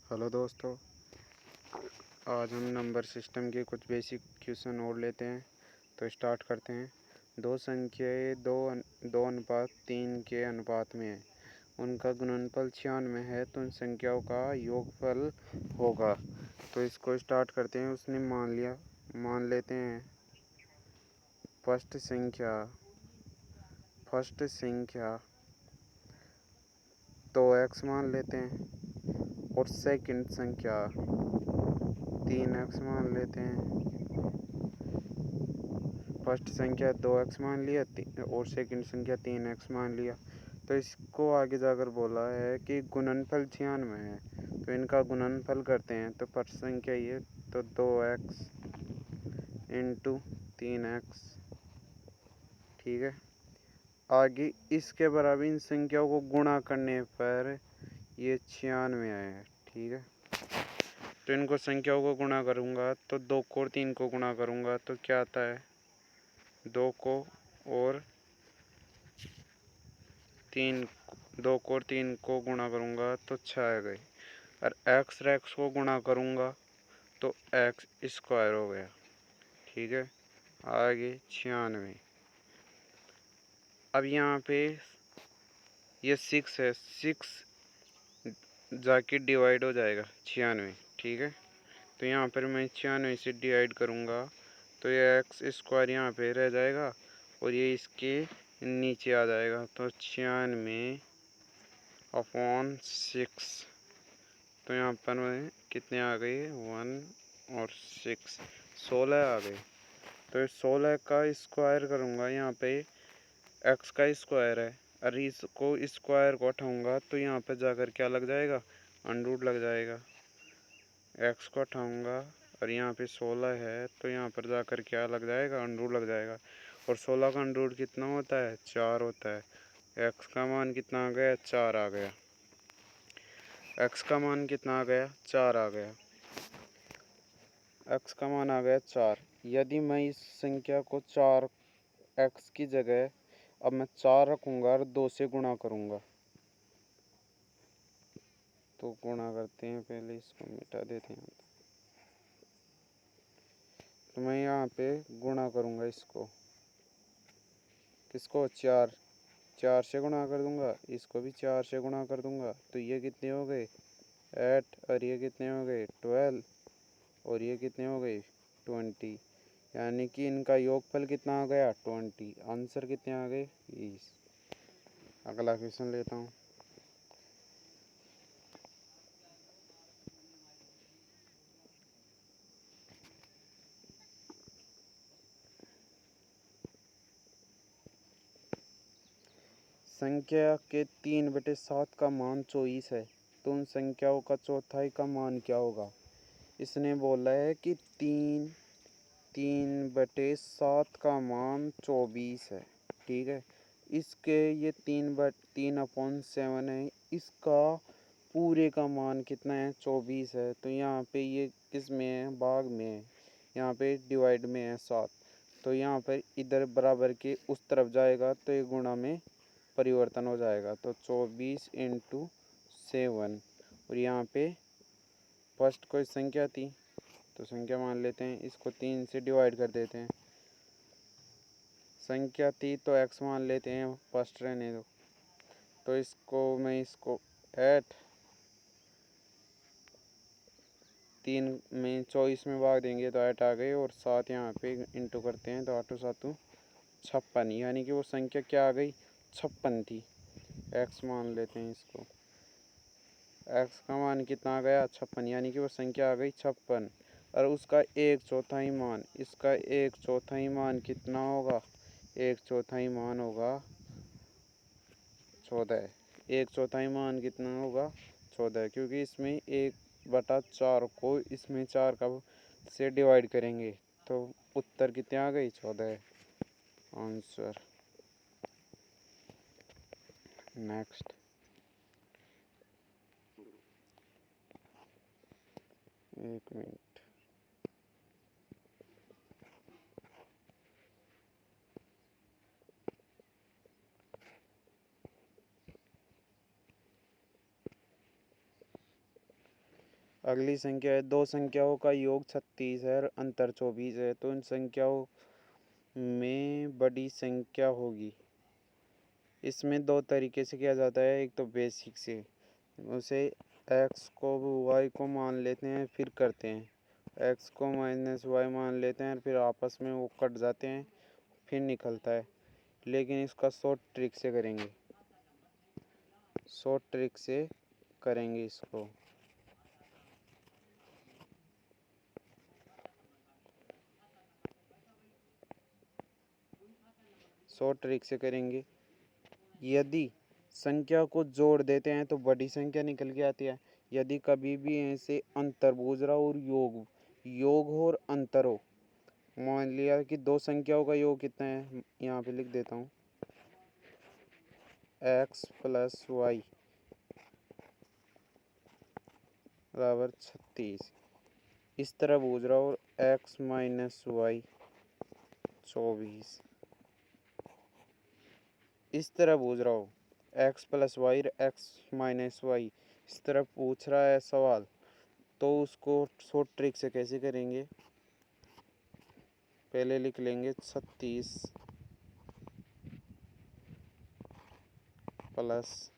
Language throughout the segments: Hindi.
हेलो दोस्तों, आज हम नंबर सिस्टम के कुछ बेसिक क्वेश्चन और लेते हैं। तो स्टार्ट करते हैं। दो संख्याएँ दो अनुपात 3 के अनुपात में है, उनका गुणनफल 96 है, तो उन संख्याओं का योगफल होगा। तो इसको स्टार्ट करते हैं। उसने मान लेते हैं फर्स्ट संख्या 2x मान लेते हैं और सेकंड संख्या 3x मान लेते हैं। फर्स्ट संख्या 2x मान लिया और सेकंड संख्या 3x मान लिया। तो इसको आगे जाकर बोला है कि गुणनफल 96 है, तो इनका गुणनफल करते हैं। तो फर्स्ट संख्या ये, तो 2x इंटू 3x, ठीक है। आगे इसके बराबर इन संख्याओं को गुणा करने पर ये 96 आया, ठीक है। तो इनको संख्याओं को गुणा करूँगा तो 2 को और 3 को गुणा करूँगा तो क्या आता है, 2 को और 3 को गुणा करूँगा तो 6 आ गई। और x को गुणा करूँगा तो x स्क्वायर हो गया, ठीक है। आगे 96। अब यहाँ पे ये 6 है, 6 जाके डिवाइड हो जाएगा 96, ठीक है। तो यहाँ पर मैं 96 से डिवाइड करूँगा तो ये एक्स स्क्वायर यहाँ पे रह जाएगा और ये इसके नीचे आ जाएगा। तो 96 अपॉन 6, तो यहाँ पर में कितने आ गए, 1 और 6, 16 आ गए। तो 16 का स्क्वायर करूँगा, यहाँ पे एक्स का स्क्वायर है और इसको स्क्वायर को उठाऊँगा तो यहाँ पे जाकर क्या लग जाएगा, अंडरूट लग जाएगा। एक्स को उठाऊँगा और यहाँ पे 16 है तो यहाँ पर जाकर क्या लग जाएगा, अंडरूट लग जाएगा। और 16 का अंडरूट कितना होता है, 4 होता है। एक्स का मान कितना आ गया, 4 आ गया। एक्स का मान कितना आ गया, 4 आ गया। एक्स का मान आ गया 4। यदि मैं इस संख्या को 4 एक्स की जगह अब मैं 4 रखूँगा और 2 से गुणा करूँगा, तो गुणा करते हैं, पहले इसको मिटा देते हैं। तो मैं यहाँ पे गुणा करूँगा इसको, किसको, 4 से गुणा कर दूँगा, इसको भी 4 से गुणा कर दूँगा। तो ये कितने हो गए, 8, और ये कितने हो गए, 12, और ये कितने हो गए, 20। यानी कि इनका योगफल कितना आ गया, 20। आंसर कितने आ गए, 20। अगला क्वेश्चन लेता हूँ। संख्या के 3/7 का मान 24 है, तो उन संख्याओं का चौथाई का मान क्या होगा। इसने बोला है कि 3/7 का मान 24 है, ठीक है। इसके ये 3/3/7 है, इसका पूरे का मान कितना है, 24 है। तो यहाँ पे ये किस में है, भाग में है, यहाँ पे डिवाइड में है 7। तो यहाँ पर इधर बराबर के उस तरफ जाएगा तो ये गुणा में परिवर्तन हो जाएगा। तो 24 इंटू 7, और यहाँ पे फर्स्ट कोई संख्या थी तो संख्या मान लेते हैं, इसको 3 से डिवाइड कर देते हैं। संख्या थी तो x मान लेते हैं, फर्स्ट रहने दो। तो इसको 8 3 में 24 में भाग देंगे तो 8 आ गए, और 7 यहाँ पे इंटू करते हैं तो 8 7 56, यानी कि वो संख्या क्या आ गई, 56 थी। x मान लेते हैं इसको, x का मान कितना आ गया, 56, यानी कि वो संख्या आ गई 56। और उसका 1/4 मान, इसका 1/4 मान कितना होगा, 1/4 मान होगा 14। 1/4 मान कितना होगा, 14, क्योंकि इसमें 1/4 को इसमें 4 का से डिवाइड करेंगे तो उत्तर कितने आ गई, 14 आंसर। नेक्स्ट, एक मिनट। अगली संख्या है, दो संख्याओं का योग 36 है और अंतर 24 है, तो इन संख्याओं में बड़ी संख्या होगी। इसमें दो तरीके से किया जाता है, एक तो बेसिक से, उसे x को y को मान लेते हैं फिर करते हैं, x को माइनस वाई मान लेते हैं फिर आपस में वो कट जाते हैं फिर निकलता है। लेकिन इसका शॉर्ट ट्रिक से करेंगे, शॉर्ट ट्रिक से करेंगे इसको। शॉर्ट ट्रिक से करेंगे, यदि संख्या को जोड़ देते हैं तो बड़ी संख्या निकल के आती है। यदि कभी भी ऐसे अंतर्भुज और योग हो और अंतर हो, मान लिया कि दो संख्याओं का योग कितना है, यहाँ पे लिख देता हूँ x प्लस वाई बराबर 36, इस तरह बूझ रहा और x माइनस वाई 24, इस तरह बूझ रहा हो x plus y x minus y, इस तरह पूछ रहा है सवाल, तो उसको शॉर्ट ट्रिक से कैसे करेंगे। पहले लिख लेंगे 36 प्लस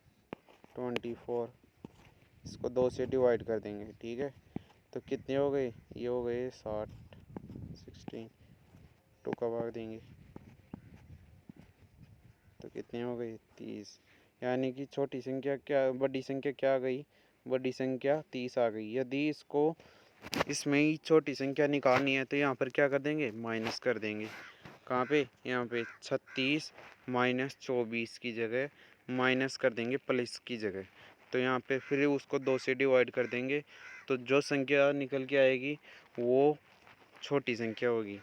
24, इसको 2 से डिवाइड कर देंगे, ठीक है। तो कितने हो गए, ये हो गए 60, 16, 2 का भाग देंगे तो कितने हो गए 30, यानी कि छोटी संख्या क्या, बड़ी संख्या क्या आ गई, बड़ी संख्या 30 आ गई। यदि इसको इसमें ही छोटी संख्या निकालनी है तो यहाँ पर क्या कर देंगे, माइनस कर देंगे। कहाँ पे, यहाँ पे 36 माइनस 24 की जगह माइनस कर देंगे प्लस की जगह, तो यहाँ पे फिर उसको 2 से डिवाइड कर देंगे, तो जो संख्या निकल के आएगी वो छोटी संख्या होगी,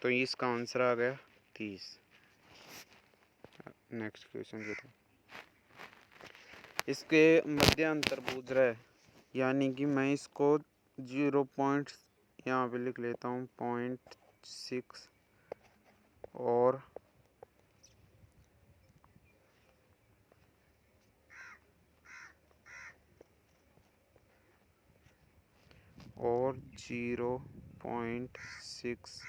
तो इसका आंसर आ गया 30। नेक्स्ट क्वेश्चन देखो, इसके मध्य अंतर पूछ रहा है, यानी कि मैं इसको 0 पॉइंट यहाँ पे लिख लेता हूँ 0.6 और 0.6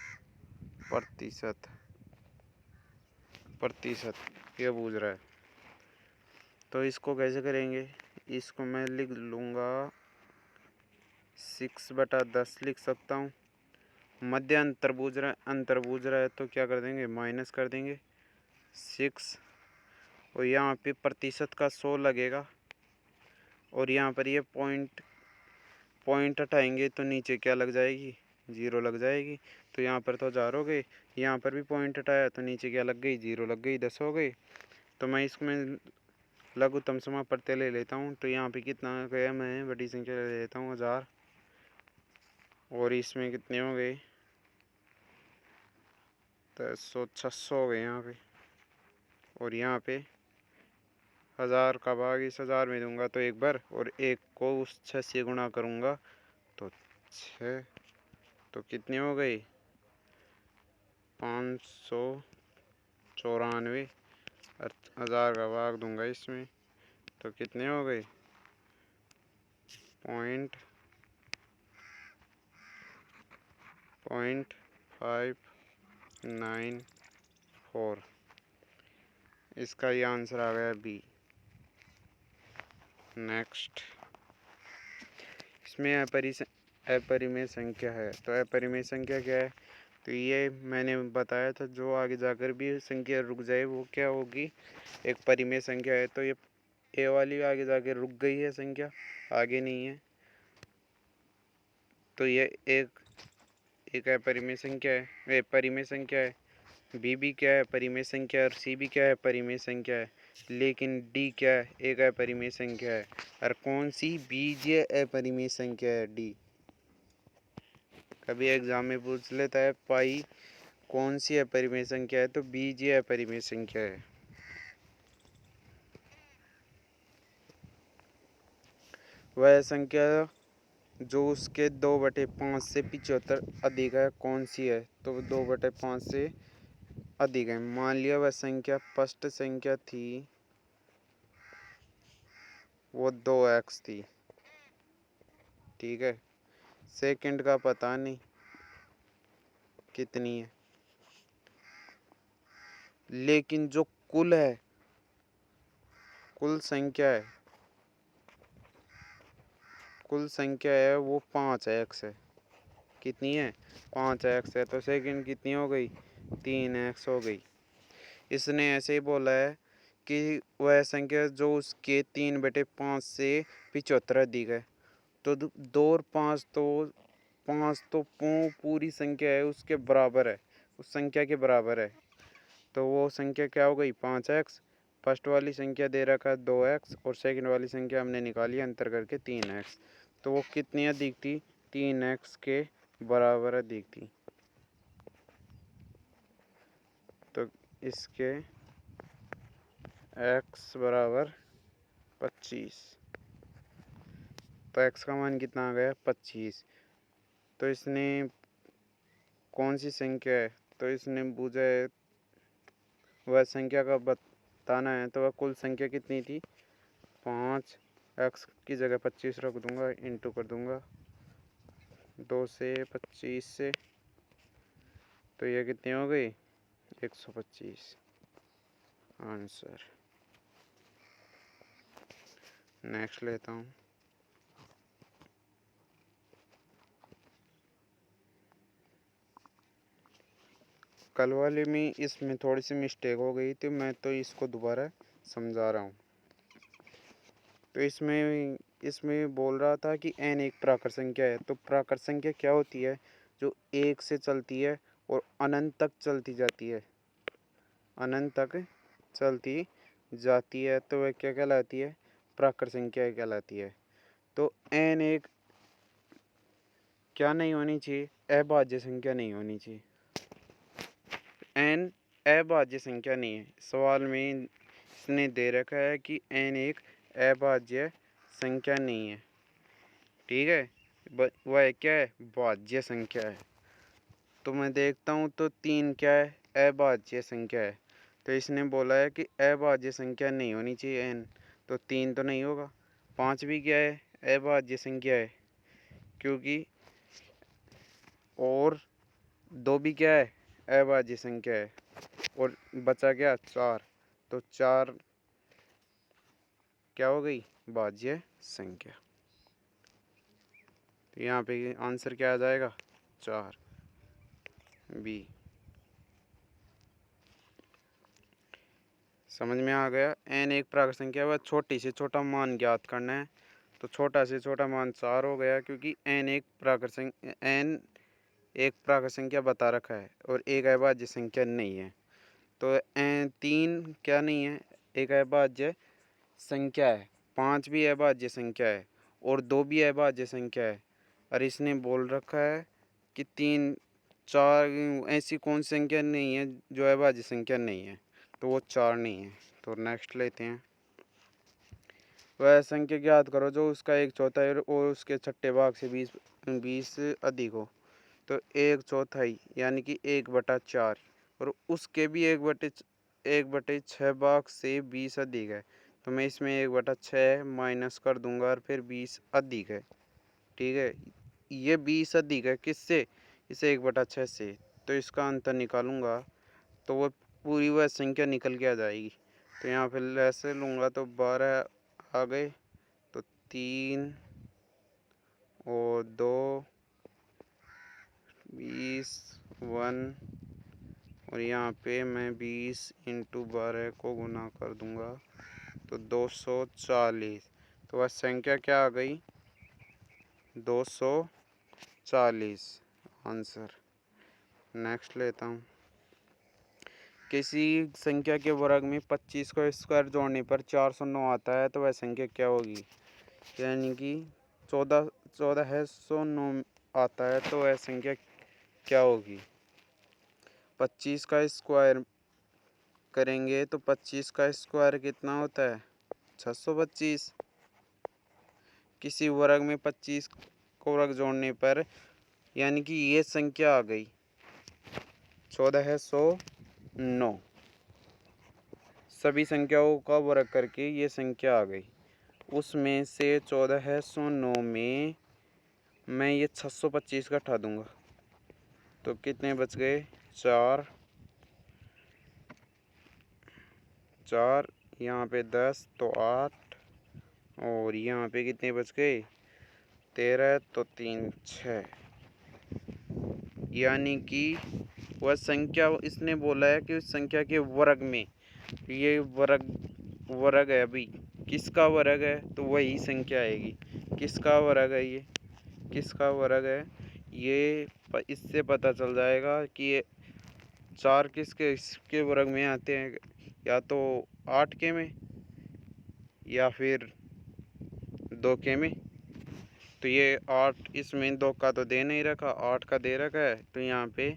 प्रतिशत ये पूछ रहा है। तो इसको कैसे करेंगे, इसको मैं लिख लूँगा 6/10 लिख सकता हूँ। मध्य अंतर पूछ रहा है तो क्या कर देंगे, माइनस कर देंगे 6, और यहाँ पे प्रतिशत का 100 लगेगा, और यहाँ पर ये पॉइंट हटाएंगे तो नीचे क्या लग जाएगी, 0 लग जाएगी, तो यहाँ पर तो 1000 हो गए, यहाँ पर भी पॉइंट हटाया तो नीचे क्या लग गई, 0 लग गई, 10 हो गई। तो मैं इसमें लघुत्तम समापत्ति ले लेता हूँ, तो यहाँ पे कितना गया, मैं बड़ी संख्या ले लेता हूँ 1000, और इसमें कितने हो गए 10, 600 हो गए यहाँ पे, और यहाँ पे 1000 का भाग इस 1000 में दूंगा तो एक बार, और एक को उस 6 से गुणा करूँगा तो 6, तो कितने हो गए 594, 1000 का भाग दूंगा इसमें तो कितने हो गए 0.594, इसका ये आंसर आ गया बी। नेक्स्ट, इसमें अपरिमेय संख्या है, तो अपरिमेय संख्या क्या है, तो ये मैंने बताया था, जो आगे जाकर भी संख्या रुक जाए वो क्या होगी, एक परिमेय संख्या है। तो ये ए वाली आगे जाके रुक गई है संख्या, आगे नहीं है, तो ये एक अपरिमेय संख्या है, परिमेय संख्या है। बी भी क्या है, परिमेय संख्या है, और सी भी क्या है, परिमेय संख्या है। लेकिन डी क्या है, एक अपरिमेय संख्या है। और कौन सी, बीजीय अपरिमेय संख्या है डी। कभी एग्जाम में पूछ लेता है पाई कौन सी अपरिमेय संख्या है, तो बीजीय अपरिमेय संख्या है। वह संख्या जो उसके 2/5 से 75 अधिक है कौन सी है, तो 2/5 से अधिक है। मान लिया वह संख्या फर्स्ट संख्या थी, वो 2x थी, ठीक है। सेकंड का पता नहीं कितनी है, लेकिन जो कुल है, कुल संख्या है, कुल संख्या है वो 5x है। कितनी है? 5x है। तो सेकंड कितनी हो गई? 3x हो गई। इसने ऐसे ही बोला है कि वह संख्या जो उसके 3/5 से 75 अधिक है। तो 2 और 5 तो 5 तो पूरी संख्या है उसके बराबर है, उस संख्या के बराबर है। तो वो संख्या क्या हो गई? 5x। फर्स्ट वाली संख्या दे रखा है 2x और सेकंड वाली संख्या हमने निकाली अंतर करके 3x। तो वो कितनी अधिक थी? 3x के बराबर अधिक थी। तो इसके x बराबर 25। तो x का मान कितना आ गया? 25। तो इसने कौन सी संख्या है? तो इसने पूछा है वह संख्या का बताना है। तो वह कुल संख्या कितनी थी? 5। x की जगह 25 रख दूंगा, इंटू कर दूंगा 2 से 25 से। तो ये कितनी हो गई? 125 आंसर। नेक्स्ट लेता हूँ। कल वाले में इसमें थोड़ी सी मिस्टेक हो गई थी, मैं तो इसको दोबारा समझा रहा हूँ। तो इसमें बोल रहा था कि n एक प्राकृत संख्या है। तो प्राकृत संख्या क्या होती है? जो 1 से चलती है और अनंत तक चलती जाती है, अनंत तक चलती जाती है। तो वह क्या कहलाती है? प्राकृत संख्या कहलाती है। तो n एक क्या नहीं होनी चाहिए? अभाज्य संख्या नहीं होनी चाहिए। n अभाज्य संख्या नहीं है। सवाल में इसने दे रखा है कि n एक अभाज्य संख्या नहीं है, ठीक है। वह क्या है? भाज्य संख्या है। तो मैं देखता हूँ तो 3 क्या है? अभाज्य संख्या है। तो इसने बोला है कि अभाज्य संख्या नहीं होनी चाहिए n। तो 3 तो नहीं होगा। 5 भी क्या है? अभाज्य संख्या है, क्योंकि और 2 भी क्या है? अभाज्य संख्या है। और बचा क्या? 4। तो 4 क्या हो गई? भाज्य संख्या। तो यहाँ पे आंसर क्या आ जाएगा? 4 बी। समझ में आ गया? n एक प्राकृत संख्या व छोटी से छोटा मान ज्ञात करना है। तो छोटा से छोटा मान 4 हो गया, क्योंकि n एक प्राकृत संख्या बता रखा है और एक अभाज्य संख्या नहीं है। तो 3 क्या नहीं है? एक अभाज्य संख्या है। 5 भी अभाज्य संख्या है और 2 भी अभाज्य संख्या है। और इसने बोल रखा है कि 3 4 ऐसी कौन सी संख्या नहीं है जो अभाज्य संख्या नहीं है? तो वो 4 नहीं है। तो नेक्स्ट लेते हैं। वह संख्या ज्ञात करो जो उसका 1/4 और उसके छठे भाग से 20 अधिक हो। तो 1/4 यानी कि 1/4 और उसके भी 1/6 भाग से 20 अधिक है। तो मैं इसमें 1/6 माइनस कर दूंगा और फिर 20 अधिक है, ठीक है। ये 20 अधिक है किससे? इसे 1/6 से। तो इसका अंतर निकालूंगा तो वो पूरी वह संख्या निकल के आ जाएगी। तो यहाँ फिर ऐसे लूँगा तो 12 आ गए। तो 3 और 2 20 1 और यहाँ पे मैं 20 इंटू 12 को गुना कर दूंगा तो 240। तो वह संख्या क्या आ गई? 240 आंसर। नेक्स्ट लेता हूँ। किसी संख्या के वर्ग में 25 को स्क्वायर जोड़ने पर 409 आता है। तो वह संख्या क्या होगी? यानी कि 1409 आता है। तो वह संख्या क्या होगी? 25 का स्क्वायर करेंगे तो 25 का स्क्वायर कितना होता है? 625। किसी वर्ग में 25 को वर्ग जोड़ने पर यानी कि ये संख्या आ गई 1409। सभी संख्याओं का वर्ग करके ये संख्या आ गई। उसमें से 1409 में मैं ये 625 का हटा दूंगा तो कितने बच गए, 4 4, यहाँ पे 10 तो 8, और यहाँ पे कितने बच गए, 13 तो 3 6। यानी कि वह संख्या इसने बोला है कि उस संख्या के वर्ग में, ये वर्ग है, अभी किसका वर्ग है तो वही संख्या आएगी। किसका वर्ग है, ये किसका वर्ग है, ये इससे पता चल जाएगा कि ये 4 किसके वर्ग में आते हैं, या तो 8 के में या फिर 2 के में। तो ये 8, इसमें 2 का तो दे नहीं रखा, 8 का दे रखा है, तो यहाँ पे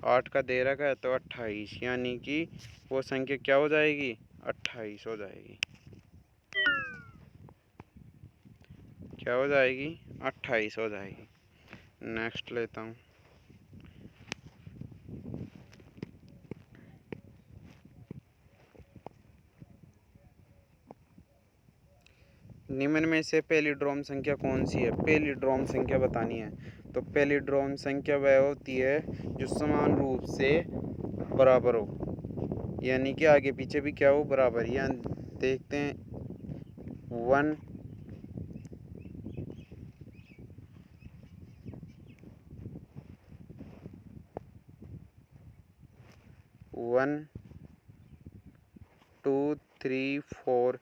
8 का दे रखा है तो 28, यानी कि वो संख्या क्या हो जाएगी, 28 हो जाएगी। क्या हो जाएगी, 28 हो जाएगी। नेक्स्ट लेता हूँ। निम्न में से पैलिंड्रोम संख्या कौन सी है, पैलिंड्रोम संख्या बतानी है। तो पैलिंड्रोम संख्या वह होती है जो समान रूप से बराबर हो, यानी कि आगे पीछे भी क्या हो, बराबर। यहाँ देखते हैं 1 1 2 3 4,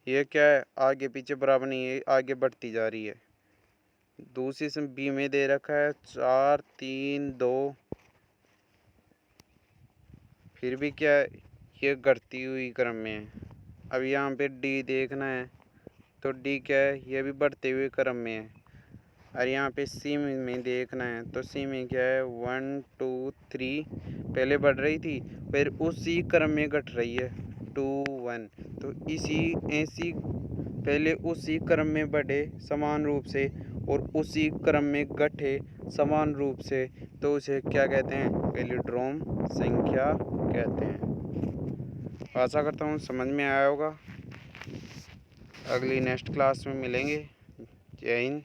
ये क्या है, आगे पीछे बराबर नहीं है, आगे बढ़ती जा रही है। दूसरी से बी में दे रखा है 4 3 2, फिर भी क्या है, ये घटती हुई क्रम में है। अब यहाँ पे डी देखना है तो डी क्या है, ये भी बढ़ते हुए क्रम में है। और यहाँ पे सी में देखना है तो सी में क्या है, 1 2 3, पहले बढ़ रही थी फिर उसी क्रम में घट रही है 2 1। तो इसी ऐसी पहले उसी क्रम में बढ़े समान रूप से और उसी क्रम में घटे समान रूप से, तो उसे क्या कहते हैं, पैलिंड्रोम संख्या कहते हैं। आशा करता हूँ समझ में आया होगा। अगली नेक्स्ट क्लास में मिलेंगे। जय हिंद।